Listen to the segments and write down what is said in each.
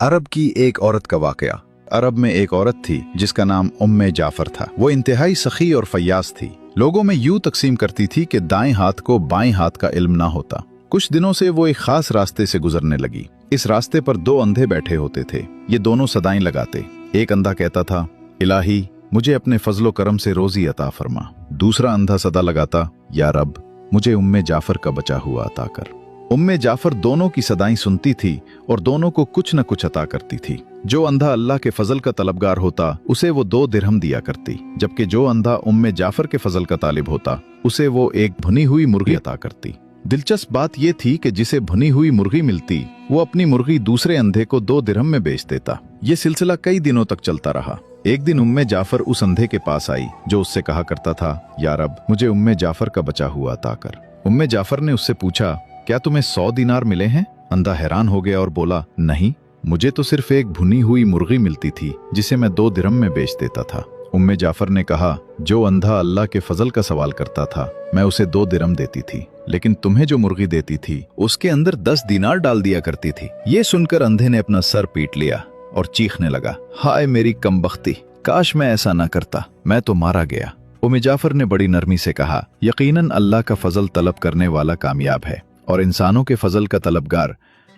अरब की एक औरत का वाकया। अरब में एक औरत थी जिसका नाम उम्मे जाफर था। वो इंतहाई सखी और फयाज थी। लोगों में यूं तकसीम करती थी कि दाएं हाथ को बाएं हाथ का इल्म ना होता। कुछ दिनों से वो एक खास रास्ते से गुजरने लगी। इस रास्ते पर दो अंधे बैठे होते थे। ये दोनों सदाएं लगाते। एक अंधा कहता था, इलाही मुझे अपने फजलो करम से रोजी अता फरमा। दूसरा अंधा सदा लगाता, या रब मुझे उम्मे जाफर का बचा हुआ अता कर। उम्मे जाफर दोनों की सदाएं सुनती थी और दोनों को कुछ न कुछ अता करती थी। जो अंधा अल्लाह के फजल का तलबगार होता उसे वो 2 दिरहम दिया करती, जबकि जो अंधा उम्मे जाफर के फजल का तालिब होता उसे वो एक भुनी हुई मुर्गी अता करती। दिलचस्प बात यह थी कि जिसे भुनी हुई मुर्गी मिलती वो अपनी मुर्गी दूसरे अंधे को 2 दिरहम में बेच देता। ये सिलसिला कई दिनों तक चलता रहा। एक दिन उम्मे जाफर उस अंधे के पास आई जो उससे कहा करता था, या रब मुझे उम्मे जाफर का बचा हुआ अता कर। उम्मे जाफर ने उससे पूछा, क्या तुम्हें 100 दिनार मिले हैं? अंधा हैरान हो गया और बोला, नहीं, मुझे तो सिर्फ एक भुनी हुई मुर्गी मिलती थी जिसे मैं 2 दिरहम में बेच देता था। उम्मे जाफर ने कहा, जो अंधा अल्लाह के फजल का सवाल करता था मैं उसे 2 दिरहम देती थी, लेकिन तुम्हें जो मुर्गी देती थी उसके अंदर 10 दिनार डाल दिया करती थी। ये सुनकर अंधे ने अपना सर पीट लिया और चीखने लगा, हाय मेरी कमबख्ती, काश मैं ऐसा ना करता, मैं तो मारा गया। उम्मे जाफर ने बड़ी नरमी से कहा, यकीनन अल्लाह का फजल तलब करने वाला कामयाब है और इंसानों के फजल का तलबगार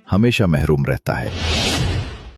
हमेशा महरूम रहता है।